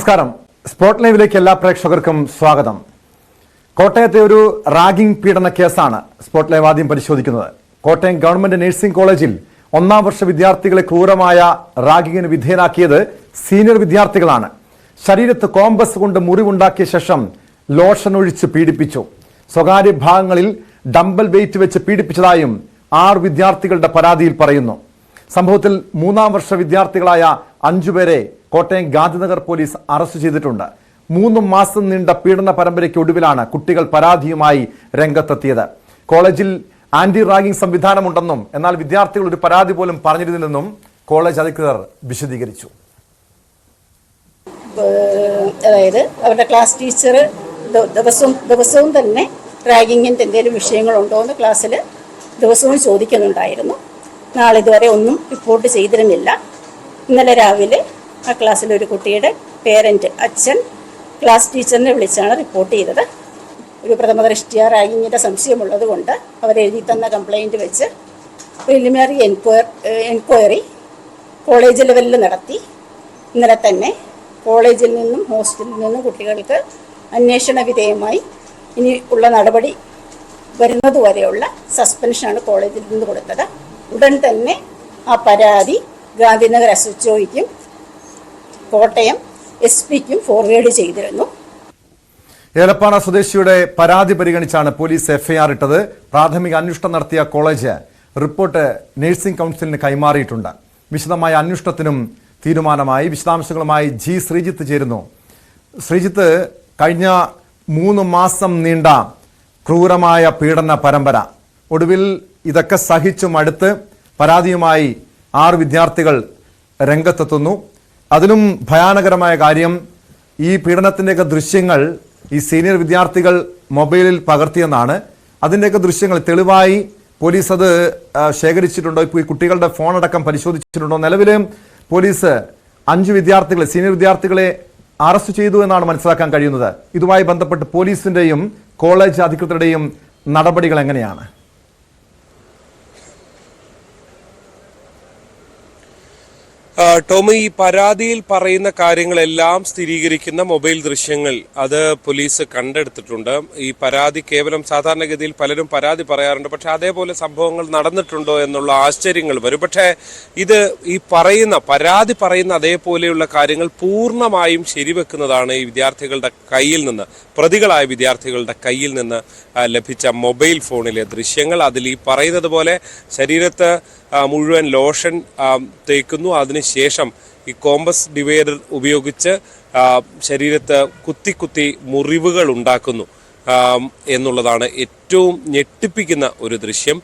നമസ്കാരം. സ്പോട്ട് ലൈവിലേക്ക് എല്ലാ പ്രേക്ഷകർക്കും സ്വാഗതം. കോട്ടയത്തെ ഒരു റാഗിംഗ് പീഡന കേസാണ് സ്പോട്ട് ലൈവ് ആദ്യം പരിശോധിക്കുന്നത്. കോട്ടയം ഗവൺമെന്റ് നഴ്സിംഗ് കോളേജിൽ 1ാം വർഷ വിദ്യാർത്ഥികളെ ക്രൂരമായ റാഗിങ്ങിന് വിധേയനാക്കിയത് സീനിയർ വിദ്യാർത്ഥികളാണ്. ശരീരത്ത് കോമ്പസ് കൊണ്ട് മുറിവുണ്ടാക്കിയ ശേഷം ലോഷൻ ഒഴിച്ച് പീഡിപ്പിച്ചു. സ്വകാര്യ ഭാഗങ്ങളിൽ ഡംബൽ വെയിറ്റ് വെച്ച് പീഡിപ്പിച്ചതായും 6 വിദ്യാർത്ഥികളുടെ പരാതിയിൽ പറയുന്നു. സംഭവത്തിൽ 3ാം വർഷ വിദ്യാർത്ഥികളായ 5 പേരെ കോട്ടയം ഗാന്ധിനഗർ പോലീസ് അറസ്റ്റ് ചെയ്തിട്ടുണ്ട്. 3 മാസം നീണ്ട പീഡന പരമ്പരയ്ക്ക് ഒടുവിലാണ് കുട്ടികൾ പരാതിയുമായി രംഗത്തെത്തിയത്. കോളേജിൽ ആന്റി റാഗിംഗ് സംവിധാനമുണ്ടെന്നും എന്നാൽ വിദ്യാർത്ഥികൾ ഒരു പരാതി പോലും പറഞ്ഞിരുന്നില്ലെന്നും കോളേജ് അധികൃതർ വിശദീകരിച്ചു. അതായത് അവരുടെ ക്ലാസ് ടീച്ചർ ദിവസവും തന്നെ റാഗിങ്ങിൻ്റെ എന്തെങ്കിലും വിഷയങ്ങളുണ്ടോ എന്ന് ക്ലാസ്സിൽ ദിവസവും ചോദിക്കുന്നുണ്ടായിരുന്നു. നാളിതുവരെ ഒന്നും റിപ്പോർട്ട് ചെയ്തിരുന്നില്ല. ഇന്നലെ രാവിലെ ആ ക്ലാസ്സിലൊരു കുട്ടിയുടെ പേരൻറ്റ് അച്ഛൻ ക്ലാസ് ടീച്ചറിനെ വിളിച്ചാണ് റിപ്പോർട്ട് ചെയ്തത്. ഒരു പ്രഥമദൃഷ്ട്യാ റാഗിങ്ങിൻ്റെ സംശയമുള്ളത് കൊണ്ട് അവരെഴുതി തന്ന കംപ്ലയിൻറ്റ് വെച്ച് പ്രിലിമിനറി എൻക്വയറി കോളേജ് ലെവലിൽ നടത്തി. ഇന്നലെ തന്നെ കോളേജിൽ നിന്നും ഹോസ്റ്റലിൽ നിന്നും കുട്ടികൾക്ക് അന്വേഷണ വിധേയമായി ഇനി ഉള്ള നടപടി വരുന്നതുവരെയുള്ള സസ്പെൻഷനാണ് കോളേജിൽ നിന്ന് കൊടുത്തത്. ഉടൻ തന്നെ ആ പരാതി ഗാന്ധിനഗർ SHOയ്ക്കും കോട്ടയം SP-ക്കും ഫോർവേഡ് ചെയ്തിരുന്നു. ഏലപ്പാറ സ്വദേശിയുടെ പരാതി പരിഗണിച്ചാണ് പോലീസ് FIR ഇട്ടത്. പ്രാഥമിക അന്വേഷണം നടത്തിയ കോളേജ് റിപ്പോർട്ട് നഴ്സിംഗ് കൗൺസിലിന് കൈമാറിയിട്ടുണ്ട്. വിശദമായ അന്വേഷണത്തിനും തീരുമാനമായി. വിശദാംശങ്ങളുമായി G. ശ്രീജിത്ത് ചേരുന്നു. ശ്രീജിത്ത്, കഴിഞ്ഞ 3 മാസം നീണ്ട ക്രൂരമായ പീഡന പരമ്പര, ഒടുവിൽ ഇതൊക്കെ സഹിച്ചും അടുത്ത് പരാതിയുമായി 6 വിദ്യാർത്ഥികൾ രംഗത്തെത്തുന്നു. അതിലും ഭയാനകരമായ കാര്യം, ഈ പീഡനത്തിൻ്റെയൊക്കെ ദൃശ്യങ്ങൾ ഈ സീനിയർ വിദ്യാർത്ഥികൾ മൊബൈലിൽ പകർത്തിയെന്നാണ്. അതിൻ്റെയൊക്കെ ദൃശ്യങ്ങൾ തെളിവായി പോലീസ് അത് ശേഖരിച്ചിട്ടുണ്ടോ? ഇപ്പോൾ ഈ കുട്ടികളുടെ ഫോണടക്കം പരിശോധിച്ചിട്ടുണ്ടോ? നിലവിൽ പോലീസ് 5 വിദ്യാർത്ഥികളെ, സീനിയർ വിദ്യാർത്ഥികളെ അറസ്റ്റ് ചെയ്തു എന്നാണ് മനസ്സിലാക്കാൻ കഴിയുന്നത്. ഇതുമായി ബന്ധപ്പെട്ട് പോലീസിന്റെയും കോളേജ് അധികൃതരുടെയും നടപടികൾ എങ്ങനെയാണ്? ടോമി, ഈ പരാതിയിൽ പറയുന്ന കാര്യങ്ങളെല്ലാം സ്ഥിരീകരിക്കുന്ന മൊബൈൽ ദൃശ്യങ്ങൾ അത് പോലീസ് കണ്ടെടുത്തിട്ടുണ്ട്. ഈ പരാതി കേവലം സാധാരണഗതിയിൽ പലരും പരാതി പറയാറുണ്ട്, പക്ഷെ അതേപോലെ സംഭവങ്ങൾ നടന്നിട്ടുണ്ടോ എന്നുള്ള ആശ്ചര്യങ്ങൾ വരും. പക്ഷേ ഇത് ഈ പരാതി പറയുന്ന അതേപോലെയുള്ള കാര്യങ്ങൾ പൂർണ്ണമായും ശരിവെക്കുന്നതാണ് ഈ വിദ്യാർത്ഥികളുടെ കയ്യിൽ നിന്ന്, പ്രതികളായ വിദ്യാർത്ഥികളുടെ കയ്യിൽ നിന്ന് ലഭിച്ച മൊബൈൽ ഫോണിലെ ദൃശ്യങ്ങൾ. അതിൽ ഈ പറയുന്നത് പോലെ ശരീരത്ത് മുഴുവൻ ലോഷൻ തേക്കുന്നു. അതിനുശേഷം ഈ കോമ്പസ് ഡിവൈഡർ ഉപയോഗിച്ച് ശരീരത്ത് കുത്തി മുറിവുകൾ ഉണ്ടാക്കുന്നു എന്നുള്ളതാണ് ഏറ്റവും ഞെട്ടിപ്പിക്കുന്ന ഒരു ദൃശ്യം.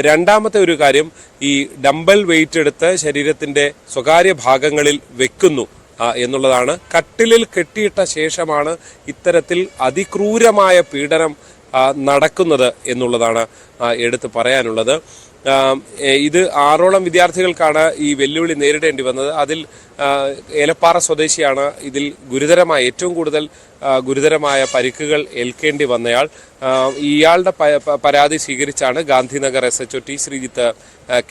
രണ്ടാമത്തെ ഒരു കാര്യം, ഈ ഡംബൽ വെയിറ്റ് എടുത്ത് ശരീരത്തിൻ്റെ സ്വകാര്യ ഭാഗങ്ങളിൽ വെക്കുന്നു എന്നുള്ളതാണ്. കട്ടിലിൽ കെട്ടിയിട്ട ശേഷമാണ് ഇത്തരത്തിൽ അതിക്രൂരമായ പീഡനം നടക്കുന്നത് എന്നുള്ളതാണ് എടുത്തു പറയാനുള്ളത്. ഇത് 6ഓളം വിദ്യാർത്ഥികൾക്കാണ് ഈ വെല്ലുവിളി നേരിടേണ്ടി വന്നത്. അതിൽ ഏലപ്പാറ സ്വദേശിയാണ് ഇതിൽ ഏറ്റവും കൂടുതൽ ഗുരുതരമായ പരിക്കുകൾ ഏൽക്കേണ്ടി വന്നയാൾ. ഇയാളുടെ പരാതി സ്വീകരിച്ചാണ് Gandhinagar SHO T. Sreejith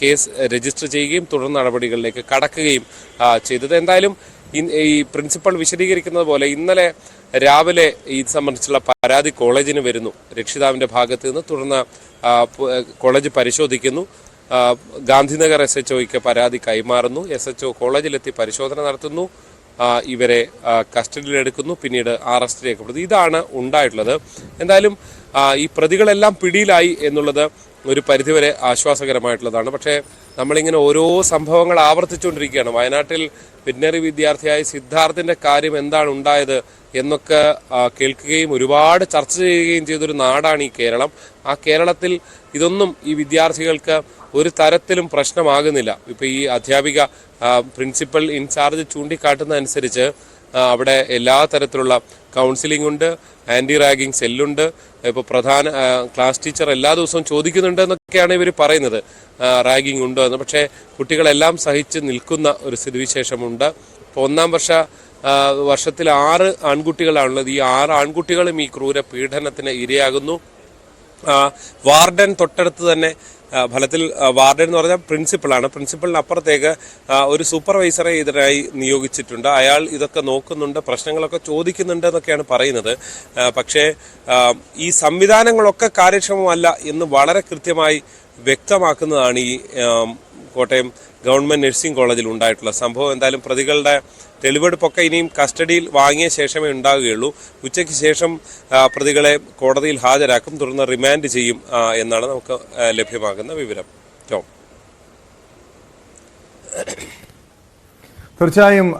case register ചെയ്യുകയും തുടർ നടപടികളിലേക്ക് കടക്കുകയും ചെയ്തത്. എന്തായാലും ഈ പ്രിൻസിപ്പൽ വിശദീകരിക്കുന്നത് പോലെ ഇന്നലെ രാവിലെ ഇത് സംബന്ധിച്ചുള്ള പരാതി കോളേജിന് വരുന്നു രക്ഷിതാവിൻ്റെ ഭാഗത്ത് നിന്ന്. തുടർന്ന് കോളേജ് പരിശോധിക്കുന്നു. ഗാന്ധിനഗർ SHOയ്ക്ക് പരാതി കൈമാറുന്നു. SHO കോളേജിലെത്തി പരിശോധന നടത്തുന്നു. ഇവരെ കസ്റ്റഡിയിലെടുക്കുന്നു. പിന്നീട് അറസ്റ്റ് രേഖപ്പെടുത്തി. ഇതാണ് ഉണ്ടായിട്ടുള്ളത്. എന്തായാലും ഈ പ്രതികളെല്ലാം പിടിയിലായി എന്നുള്ളത് ഒരു പരിധിവരെ ആശ്വാസകരമായിട്ടുള്ളതാണ്. പക്ഷേ നമ്മളിങ്ങനെ ഓരോ സംഭവങ്ങൾ ആവർത്തിച്ചുകൊണ്ടിരിക്കുകയാണ്. വയനാട്ടിൽ വെറ്റിനറി വിദ്യാർത്ഥിയായ സിദ്ധാർത്ഥിൻ്റെ കാര്യം എന്താണ് ഉണ്ടായത് എന്നൊക്കെ കേൾക്കുകയും ഒരുപാട് ചർച്ച ചെയ്യുകയും ചെയ്തൊരു നാടാണ് ഈ കേരളം. ആ കേരളത്തിൽ ഇതൊന്നും ഈ വിദ്യാർത്ഥികൾക്ക് ഒരു തരത്തിലും പ്രശ്നമാകുന്നില്ല. ഇപ്പോൾ ഈ അധ്യാപിക പ്രിൻസിപ്പൽ ഇൻചാർജ് ചൂണ്ടിക്കാട്ടുന്ന അനുസരിച്ച് അവിടെ എല്ലാ തരത്തിലുള്ള കൗൺസിലിംഗ് ഉണ്ട്, ആൻറ്റി റാഗിങ് സെല്ലുണ്ട്. ഇപ്പോൾ പ്രധാന ക്ലാസ് ടീച്ചർ എല്ലാ ദിവസവും ചോദിക്കുന്നുണ്ട് എന്നൊക്കെയാണ് ഇവർ പറയുന്നത്, റാഗിങ് ഉണ്ടോ എന്ന്. പക്ഷേ കുട്ടികളെല്ലാം സഹിച്ച് നിൽക്കുന്ന ഒരു സ്ഥിതിവിശേഷമുണ്ട്. ഇപ്പോൾ 1ാം വർഷത്തിൽ 6 ആൺകുട്ടികളാണുള്ളത്. ഈ 6 ആൺകുട്ടികളും ഈ ക്രൂര പീഡനത്തിന് ഇരയാകുന്നു. വാർഡൻ തൊട്ടടുത്ത് തന്നെ ഫലത്തിൽ വാർഡൻ എന്ന് പറഞ്ഞാൽ പ്രിൻസിപ്പളാണ്. പ്രിൻസിപ്പളിന് അപ്പുറത്തേക്ക് ഒരു സൂപ്പർവൈസറെ ഇതിനായി നിയോഗിച്ചിട്ടുണ്ട്. അയാൾ ഇതൊക്കെ നോക്കുന്നുണ്ട്, പ്രശ്നങ്ങളൊക്കെ ചോദിക്കുന്നുണ്ട് എന്നൊക്കെയാണ് പറയുന്നത്. പക്ഷേ ഈ സംവിധാനങ്ങളൊക്കെ കാര്യക്ഷമമല്ല എന്ന് വളരെ കൃത്യമായി വ്യക്തമാക്കുന്നതാണ് ഈ കോട്ടയം ഗവൺമെന്റ് നഴ്സിംഗ് കോളേജിൽ ഉണ്ടായിട്ടുള്ള സംഭവം. എന്തായാലും പ്രതികളുടെ തെളിവെടുപ്പൊക്കെ ഇനിയും കസ്റ്റഡിയിൽ വാങ്ങിയ ശേഷമേ ഉണ്ടാവുകയുള്ളൂ. ഉച്ചയ്ക്ക് ശേഷം പ്രതികളെ കോടതിയിൽ ഹാജരാക്കും, തുടർന്ന് റിമാൻഡ് ചെയ്യും എന്നാണ് നമുക്ക് ലഭ്യമാകുന്ന വിവരം. ടോം. തീർച്ചയായും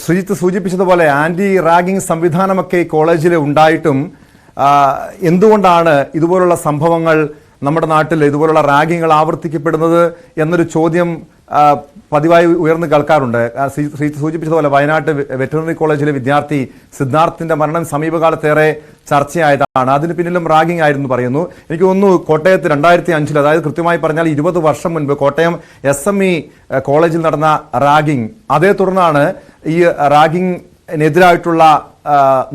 ശ്രീജിത്ത് സൂചിപ്പിച്ചതുപോലെ ആന്റി റാഗിംഗ് സംവിധാനമൊക്കെ കോളേജിൽ ഉണ്ടായിട്ടും എന്തുകൊണ്ടാണ് ഇതുപോലുള്ള സംഭവങ്ങൾ നമ്മുടെ നാട്ടിൽ ഇതുപോലുള്ള റാഗിങ്ങൾ ആവർത്തിക്കപ്പെടുന്നത് എന്നൊരു ചോദ്യം പതിവായി ഉയർന്നു കേൾക്കാറുണ്ട്. ശ്രീജിത്ത് സൂചിപ്പിച്ചതുപോലെ വയനാട്ട് വെറ്ററിനറി കോളേജിലെ വിദ്യാർത്ഥി സിദ്ധാർത്ഥിന്റെ മരണം സമീപകാലത്തേറെ ചർച്ചയായതാണ്. അതിന് പിന്നിലും റാഗിംഗ് ആയിരുന്നു പറയുന്നു. എനിക്ക് തോന്നുന്നു കോട്ടയത്ത് 2005, അതായത് കൃത്യമായി പറഞ്ഞാൽ 20 വർഷം മുൻപ് കോട്ടയം SME കോളേജിൽ നടന്ന റാഗിംഗ്, അതേ തുടർന്നാണ് ഈ റാഗിങ്ങിനെതിരായിട്ടുള്ള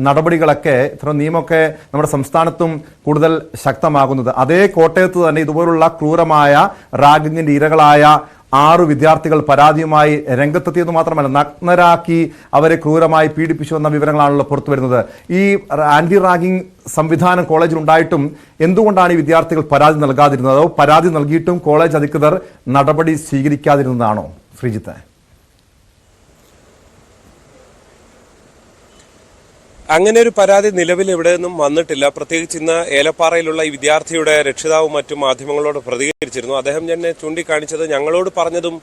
നടപടികളൊക്കെ നിയമമൊക്കെ നമ്മുടെ സംസ്ഥാനത്തും കൂടുതൽ ശക്തമാകുന്നത്. അതേ കോട്ടയത്ത് തന്നെ ഇതുപോലുള്ള ക്രൂരമായ റാഗിങ്ങിന്റെ ഇരകളായ 6 വിദ്യാർത്ഥികൾ പരാതിയുമായി രംഗത്തെത്തിയെന്ന് മാത്രമല്ല, നഗ്നരാക്കി അവരെ ക്രൂരമായി പീഡിപ്പിച്ചു എന്ന വിവരങ്ങളാണല്ലോ പുറത്തു വരുന്നത്. ഈ ആന്റി റാഗിംഗ് സംവിധാനം കോളേജിൽ ഉണ്ടായിട്ടും എന്തുകൊണ്ടാണ് ഈ വിദ്യാർത്ഥികൾ പരാതി നൽകാതിരുന്നത്? അതോ പരാതി നൽകിയിട്ടും കോളേജ് അധികൃതർ നടപടി സ്വീകരിക്കാതിരുന്നതാണോ ശ്രീജിത്ത്? അങ്ങനെ ഒരു പരാതി നിലവിൽ എവിടെ നിന്നും വന്നിട്ടില്ല. പ്രത്യേകിച്ച് ഇന്ന് ഏലപ്പാറയിലുള്ള ഈ വിദ്യാർത്ഥിയുടെ രക്ഷിതാവും മറ്റു മാധ്യമങ്ങളോട് പ്രതികരിച്ചിരുന്നു. അദ്ദേഹം തന്നെ ചൂണ്ടിക്കാണിച്ചത് ഞങ്ങളോട് പറഞ്ഞതും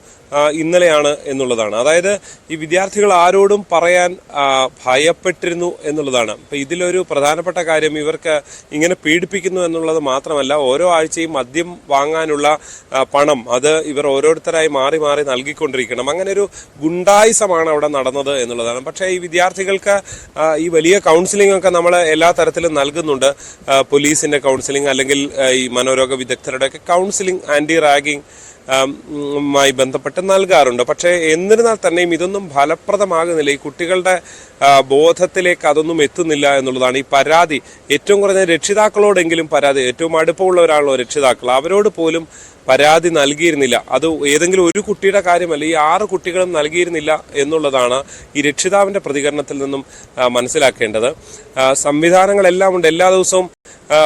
ഇന്നലെയാണ് എന്നുള്ളതാണ്. അതായത് ഈ വിദ്യാർത്ഥികൾ ആരോടും പറയാൻ ഭയപ്പെട്ടിരുന്നു എന്നുള്ളതാണ്. അപ്പൊ ഇതിലൊരു പ്രധാനപ്പെട്ട കാര്യം ഇവർക്ക് ഇങ്ങനെ പീഡിപ്പിക്കുന്നു എന്നുള്ളത് മാത്രമല്ല, ഓരോ ആഴ്ചയും മദ്യം വാങ്ങാനുള്ള പണം അത് ഇവർ ഓരോരുത്തരായി മാറി മാറി നൽകിക്കൊണ്ടിരിക്കണം. അങ്ങനെ ഒരു ഗുണ്ടായിസമാണ് അവിടെ നടന്നത് എന്നുള്ളതാണ്. പക്ഷേ ഈ വിദ്യാർത്ഥികൾക്ക് ഈ വലിയ കൗൺസിലിംഗ് ഒക്കെ നമ്മൾ എല്ലാ തരത്തിലും നൽകുന്നുണ്ട്. പോലീസിന്റെ കൗൺസിലിംഗ് അല്ലെങ്കിൽ ഈ മനോരോഗ വിദഗ്ധരുടെ ഒക്കെ കൗൺസിലിംഗ് ആന്റി റാഗിംഗ് മായി ബന്ധപ്പെട്ട് നൽകാറുണ്ട്. പക്ഷേ എന്നിരുന്നാൽ തന്നെയും ഇതൊന്നും ഫലപ്രദമാകുന്നില്ല. ഈ കുട്ടികളുടെ ബോധത്തിലേക്ക് അതൊന്നും എത്തുന്നില്ല എന്നുള്ളതാണ്. ഈ പരാതി ഏറ്റവും കുറഞ്ഞ രക്ഷിതാക്കളോടെങ്കിലും പരാതി, ഏറ്റവും അടുപ്പമുള്ളവരാണല്ലോ രക്ഷിതാക്കൾ, അവരോട് പോലും പരാതി നൽകിയിരുന്നില്ല. അത് ഏതെങ്കിലും ഒരു കുട്ടിയുടെ കാര്യമല്ല, ഈ 6 കുട്ടികളും നൽകിയിരുന്നില്ല എന്നുള്ളതാണ് ഈ രക്ഷിതാവിന്റെ പ്രതികരണത്തിൽ നിന്നും മനസ്സിലാക്കേണ്ടത്. സംവിധാനങ്ങളെല്ലാം ഉണ്ട്. എല്ലാ ദിവസവും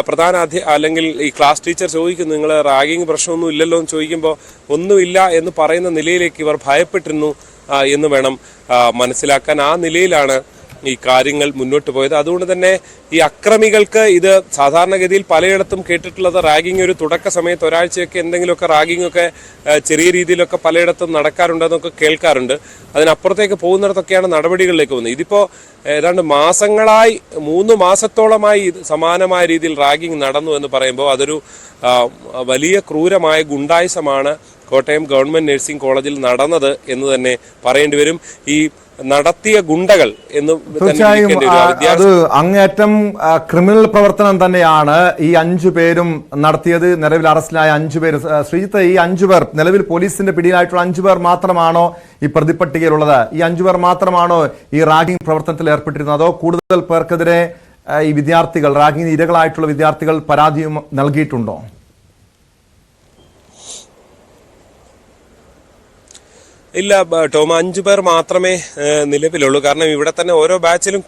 പ്രധാന അല്ലെങ്കിൽ ഈ ക്ലാസ് ടീച്ചർ ചോദിക്കുന്നു, നിങ്ങൾ റാഗിങ് പ്രശ്നമൊന്നും ഇല്ലല്ലോ എന്ന് ചോദിക്കുമ്പോൾ ഒന്നുമില്ല എന്ന് പറയുന്ന നിലയിലേക്ക് ഇവർ ഭയപ്പെട്ടിരുന്നു എന്ന് വേണം മനസ്സിലാക്കാൻ. ആ നിലയിലാണ് ഈ കാര്യങ്ങൾ മുന്നോട്ട് പോയത്. അതുകൊണ്ട് തന്നെ ഈ അക്രമികൾക്ക് ഇത് സാധാരണഗതിയിൽ പലയിടത്തും കേട്ടിട്ടുള്ളത് റാഗിങ് ഒരു തുടക്ക സമയത്ത് ഒരാഴ്ചയൊക്കെ എന്തെങ്കിലുമൊക്കെ റാഗിങ് ഒക്കെ ചെറിയ രീതിയിലൊക്കെ പലയിടത്തും നടക്കാറുണ്ടെന്നൊക്കെ കേൾക്കാറുണ്ട്. അതിനപ്പുറത്തേക്ക് പോകുന്നിടത്തൊക്കെയാണ് നടപടികളിലേക്ക് പോകുന്നത്. ഇതിപ്പോ ഏതാണ്ട് മാസങ്ങളായി 3 മാസത്തോളമായി സമാനമായ രീതിയിൽ റാഗിങ് നടന്നു എന്ന് പറയുമ്പോൾ അതൊരു വലിയ ക്രൂരമായ ഗുണ്ടായിസമാണ് കോട്ടയം ഗവൺമെന്റ് നഴ്സിംഗ് കോളേജിൽ നടന്നത് എന്ന് തന്നെ പറയേണ്ടി വരും. ഈ നടത്തിയ ഗുണ്ടകൾ എന്ന് തീർച്ചയായും അത് അങ്ങേയറ്റം ക്രിമിനൽ പ്രവർത്തനം തന്നെയാണ് ഈ 5 പേരും നടത്തിയത്. നിലവിൽ അറസ്റ്റിലായ 5 പേര്. ശ്രീജിത്ത്, ഈ 5 പേർ നിലവിൽ പോലീസിന്റെ പിടിയിലായിട്ടുള്ള 5 പേർ മാത്രമാണോ ഈ പ്രതിപ്പട്ടികയിലുള്ളത്? ഈ 5 പേർ മാത്രമാണോ ഈ റാഗിംഗ് പ്രവർത്തനത്തിൽ ഏർപ്പെട്ടിരുന്നത്? അതോ കൂടുതൽ പേർക്കെതിരെ ഈ വിദ്യാർത്ഥികൾ, റാഗിംഗ് ഇരകളായിട്ടുള്ള വിദ്യാർത്ഥികൾ പരാതിയും നൽകിയിട്ടുണ്ടോ? ഇല്ല ടോം, 5 പേർ മാത്രമേ നിലവിലുള്ളൂ. കാരണം ഇവിടെ തന്നെ ഓരോ ബാച്ചിലും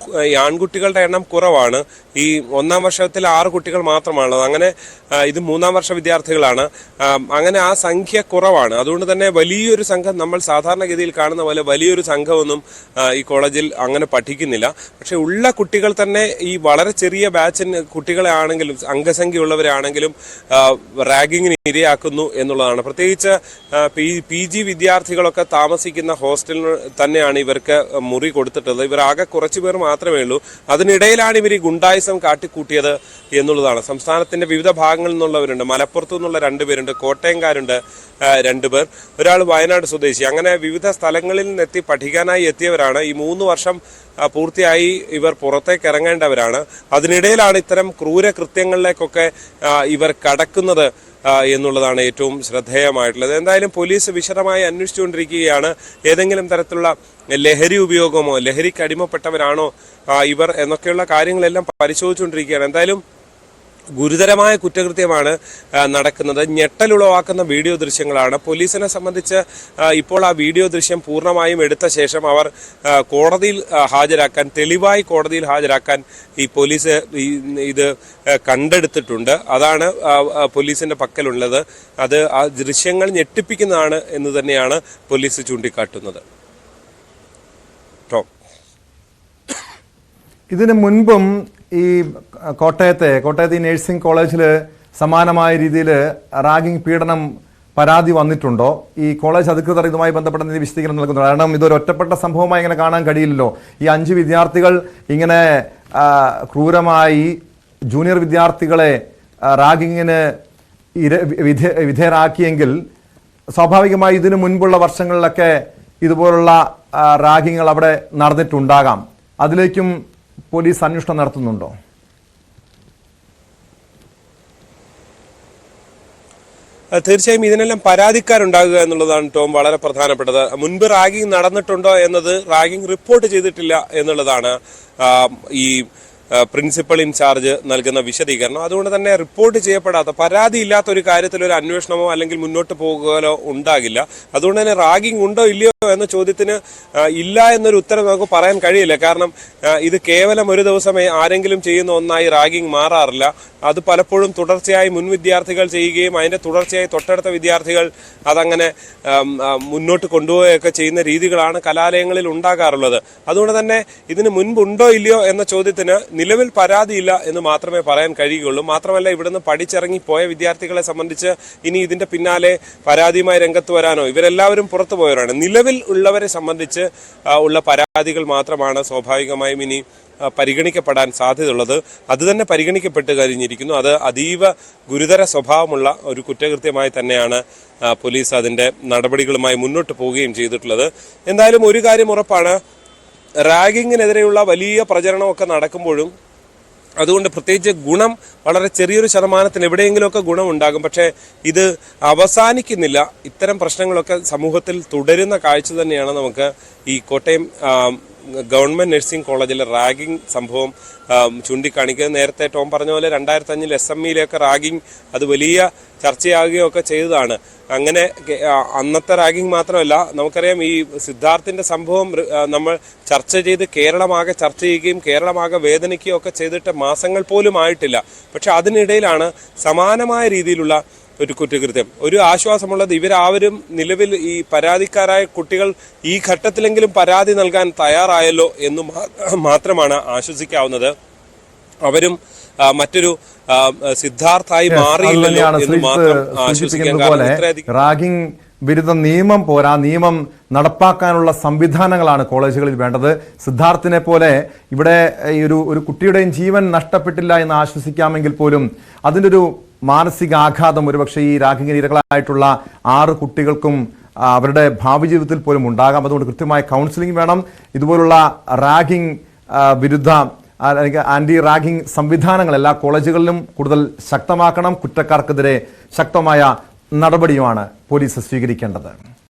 ആൺകുട്ടികളുടെ എണ്ണം കുറവാണ്. ഈ 1ാം വർഷത്തിൽ 6 കുട്ടികൾ മാത്രമാണുള്ളത്. അങ്ങനെ ഇത് 3ാം വർഷ വിദ്യാർത്ഥികളാണ്. അങ്ങനെ ആ സംഖ്യ കുറവാണ്. അതുകൊണ്ട് തന്നെ വലിയൊരു സംഘം, നമ്മൾ സാധാരണഗതിയിൽ കാണുന്ന പോലെ വലിയൊരു സംഘമൊന്നും ഈ കോളേജിൽ അങ്ങനെ പഠിക്കുന്നില്ല. പക്ഷെ ഉള്ള കുട്ടികൾ തന്നെ ഈ വളരെ ചെറിയ ബാച്ചിന് കുട്ടികളെ ആണെങ്കിലും അംഗസംഖ്യയുള്ളവരാണെങ്കിലും റാഗിങ്ങിന് ഇരയാക്കുന്നു എന്നുള്ളതാണ്. പ്രത്യേകിച്ച് PG വിദ്യാർത്ഥികളൊക്കെ താമസിക്കുന്ന ഹോസ്റ്റലിൽ തന്നെയാണ് ഇവർക്ക് മുറി കൊടുത്തിട്ടുള്ളത്. ഇവർ ആകെ കുറച്ചു പേർ മാത്രമേ ഉള്ളൂ. അതിനിടയിലാണ് ഇവർ ഈ ഗുണ്ടായിസം കാട്ടിക്കൂട്ടിയത് എന്നുള്ളതാണ്. സംസ്ഥാനത്തിന്റെ വിവിധ ഭാഗങ്ങളിൽ നിന്നുള്ളവരുണ്ട്. മലപ്പുറത്തു നിന്നുള്ള 2 പേരുണ്ട്, കോട്ടയംകാരുണ്ട് 2 പേർ, ഒരാൾ വയനാട് സ്വദേശി. അങ്ങനെ വിവിധ സ്ഥലങ്ങളിൽ നിന്നെത്തി പഠിക്കാനായി എത്തിയവരാണ്. ഈ 3 വർഷം പൂർത്തിയായി ഇവർ പുറത്തേക്ക് ഇറങ്ങേണ്ടവരാണ്. അതിനിടയിലാണ് ഇത്തരം ക്രൂരകൃത്യങ്ങളിലേക്കൊക്കെ ഇവർ കടക്കുന്നത് എന്നുള്ളതാണ് ഏറ്റവും ശ്രദ്ധേയമായിട്ടുള്ളത്. എന്തായാലും പോലീസ് വിശദമായി അന്വേഷിച്ചുകൊണ്ടിരിക്കുകയാണ്. ഏതെങ്കിലും തരത്തിലുള്ള ലഹരി ഉപയോഗമോ ലഹരിക്ക് അടിമപ്പെട്ടവരാണോ ഇവർ എന്നൊക്കെയുള്ള കാര്യങ്ങളെല്ലാം പരിശോധിച്ചുകൊണ്ടിരിക്കുകയാണ്. എന്തായാലും ഗുരുതരമായ കുറ്റകൃത്യമാണ് നടക്കുന്നത്. ഞെട്ടലുളവാക്കുന്ന വീഡിയോ ദൃശ്യങ്ങളാണ്. പോലീസിനെ സംബന്ധിച്ച് ഇപ്പോൾ ആ വീഡിയോ ദൃശ്യം പൂർണ്ണമായും എടുത്ത ശേഷം അവർ കോടതിയിൽ ഹാജരാക്കാൻ, തെളിവായി കോടതിയിൽ ഹാജരാക്കാൻ ഈ പോലീസ് ഇത് കണ്ടെടുത്തിട്ടുണ്ട്. അതാണ് പോലീസിന്റെ പക്കലുള്ളത്. അത് ആ ദൃശ്യങ്ങൾ ഞെട്ടിപ്പിക്കുന്നതാണ് എന്ന് തന്നെയാണ് പോലീസ് ചൂണ്ടിക്കാട്ടുന്നത്. ഇതിനു മുൻപും ഈ കോട്ടയത്തെ ഈ നഴ്സിംഗ് കോളേജിൽ സമാനമായ രീതിയിൽ റാഗിംഗ് പീഡനം പരാതി വന്നിട്ടുണ്ടോ? ഈ കോളേജ് അധികൃതർ ഇതുമായി ബന്ധപ്പെട്ട വിശദീകരണം നൽകുന്നു. കാരണം ഇതൊരു ഒറ്റപ്പെട്ട സംഭവമായി ഇങ്ങനെ കാണാൻ കഴിയില്ലല്ലോ. ഈ 5 വിദ്യാർത്ഥികൾ ഇങ്ങനെ ക്രൂരമായി ജൂനിയർ വിദ്യാർത്ഥികളെ റാഗിങ്ങിന് വിധേയരാക്കിയെങ്കിൽ സ്വാഭാവികമായി ഇതിനു മുൻപുള്ള വർഷങ്ങളിലൊക്കെ ഇതുപോലുള്ള റാഗിങ്ങൾ അവിടെ നടന്നിട്ടുണ്ടാകാം. അതിലേക്കും പോലീസ് അന്വേഷണം നടത്തുന്നുണ്ടോ? തീർച്ചയായും ഇതിനെല്ലാം പരാതിക്കാരുണ്ടാകുക എന്നുള്ളതാണ് ടോം വളരെ പ്രധാനപ്പെട്ടത്. മുൻപ് റാഗിംഗ് നടന്നിട്ടുണ്ടോ എന്നത് റാഗിംഗ് റിപ്പോർട്ട് ചെയ്തിട്ടില്ല എന്നുള്ളതാണ് ഈ പ്രിൻസിപ്പൽ ഇൻചാർജ് നൽകുന്ന വിശദീകരണം. അതുകൊണ്ട് തന്നെ റിപ്പോർട്ട് ചെയ്യപ്പെടാത്ത, പരാതി ഇല്ലാത്ത ഒരു കാര്യത്തിൽ ഒരു അന്വേഷണമോ അല്ലെങ്കിൽ മുന്നോട്ട് പോകുകയോ ഉണ്ടാകില്ല. അതുകൊണ്ട് തന്നെ റാഗിംഗ് ഉണ്ടോ ഇല്ലയോ എന്ന ചോദ്യത്തിന് ഇല്ല എന്നൊരു ഉത്തരം നമുക്ക് പറയാൻ കഴിയില്ല. കാരണം ഇത് കേവലം ഒരു ദിവസമേ ആരെങ്കിലും ചെയ്യുന്ന ഒന്നായി റാഗിംഗ് മാറാറില്ല. അത് പലപ്പോഴും തുടർച്ചയായി മുൻ വിദ്യാർത്ഥികൾ ചെയ്യുകയും അതിന്റെ തുടർച്ചയായി തൊട്ടടുത്ത വിദ്യാർത്ഥികൾ അതങ്ങനെ മുന്നോട്ട് കൊണ്ടുപോവുകയൊക്കെ ചെയ്യുന്ന രീതികളാണ് കലാലയങ്ങളിൽ ഉണ്ടാകാറുള്ളത്. അതുകൊണ്ട് തന്നെ ഇതിന് മുൻപുണ്ടോ ഇല്ലയോ എന്ന ചോദ്യത്തിന് നിലവിൽ പരാതിയില്ല എന്ന് മാത്രമേ പറയാൻ കഴിയുകയുള്ളൂ. മാത്രമല്ല, ഇവിടുന്ന് പഠിച്ചിറങ്ങി പോയ വിദ്യാർത്ഥികളെ സംബന്ധിച്ച് ഇനി ഇതിന്റെ പിന്നാലെ പരാതിയുമായി രംഗത്ത് വരാനോ, ഇവരെല്ലാവരും പുറത്തു പോയവരാണ്. നിലവിൽ ഉള്ളവരെ സംബന്ധിച്ച് ഉള്ള പരാതികൾ മാത്രമാണ് സ്വാഭാവികമായും ഇനി പരിഗണിക്കപ്പെടാൻ സാധ്യതയുള്ളത്. അത് തന്നെ പരിഗണിക്കപ്പെട്ട് കഴിഞ്ഞിരിക്കുന്നു. അത് അതീവ ഗുരുതര സ്വഭാവമുള്ള ഒരു കുറ്റകൃത്യമായി തന്നെയാണ് പോലീസ് അതിന്റെ നടപടികളുമായി മുന്നോട്ട് പോവുകയും ചെയ്തിട്ടുള്ളത്. എന്തായാലും ഒരു കാര്യം ഉറപ്പാണ്, റാഗിങ്ങിനെതിരെയുള്ള വലിയ പ്രചരണമൊക്കെ നടക്കുമ്പോഴും അതുകൊണ്ട് പ്രത്യേകിച്ച് ഗുണം വളരെ ചെറിയൊരു ശതമാനത്തിന് എവിടെയെങ്കിലുമൊക്കെ ഗുണമുണ്ടാകും. പക്ഷേ ഇത് അവസാനിക്കുന്നില്ല. ഇത്തരം പ്രശ്നങ്ങളൊക്കെ സമൂഹത്തിൽ തുടരുന്ന കാഴ്ച തന്നെയാണ് നമുക്ക് ഈ കോട്ടയം ഗവൺമെന്റ് നഴ്സിംഗ് കോളേജിലെ റാഗിംഗ് സംഭവം ചൂണ്ടിക്കാണിക്കുന്നത്. നേരത്തെ ടോം പറഞ്ഞ പോലെ 2005 SMEയിലൊക്കെ റാഗിംഗ് അത് വലിയ ചർച്ചയാകുകയൊക്കെ ചെയ്തതാണ്. അങ്ങനെ അന്നത്തെ റാഗിംഗ് മാത്രമല്ല, നമുക്കറിയാം ഈ സിദ്ധാർത്ഥിന്റെ സംഭവം നമ്മൾ ചർച്ച ചെയ്ത് കേരളമാകെ ചർച്ച ചെയ്യുകയും കേരളമാകെ വേദനിക്കുകയും ഒക്കെ ചെയ്തിട്ട് മാസങ്ങൾ പോലും ആയിട്ടില്ല. പക്ഷെ അതിനിടയിലാണ് സമാനമായ രീതിയിലുള്ള ഒരു കുറ്റകൃത്യം. ഒരു ആശ്വാസമുള്ളത്, ഇവരാവരും നിലവിൽ ഈ പരാതിക്കാരായ കുട്ടികൾ ഈ ഘട്ടത്തിലെങ്കിലും പരാതി നൽകാൻ തയ്യാറായല്ലോ എന്ന് മാത്രമാണ് ആശ്വസിക്കാവുന്നത്. അവരും മറ്റൊരു സിദ്ധാർത്ഥായി മാറിയില്ലല്ലോ എന്ന് മാത്രം ആശ്വസിക്കാൻ. റാഗിംഗ് വിരുദ്ധ നിയമം പോരാ, നിയമം നടപ്പാക്കാനുള്ള സംവിധാനങ്ങളാണ് കോളേജുകളിൽ വേണ്ടത്. സിദ്ധാർത്ഥിനെ പോലെ ഇവിടെ ഈ ഒരു കുട്ടിയുടെയും ജീവൻ നഷ്ടപ്പെട്ടില്ല എന്ന് ആശ്വസിക്കാമെങ്കിൽ പോലും അതിൻ്റെ ഒരു മാനസിക ആഘാതം ഒരുപക്ഷെ ഈ റാഗിങ്ങിന് ഇരകളായിട്ടുള്ള 6 കുട്ടികൾക്കും അവരുടെ ഭാവി ജീവിതത്തിൽ പോലും ഉണ്ടാകാം. അതുകൊണ്ട് കൃത്യമായ കൗൺസിലിംഗ് വേണം. ഇതുപോലുള്ള റാഗിംഗ് വിരുദ്ധ അല്ലെങ്കിൽ ആന്റി റാഗിംഗ് സംവിധാനങ്ങൾ എല്ലാ കോളേജുകളിലും കൂടുതൽ ശക്തമാക്കണം. കുറ്റക്കാർക്കെതിരെ ശക്തമായ നടപടിയുമാണ് പോലീസ് സ്വീകരിക്കേണ്ടത്.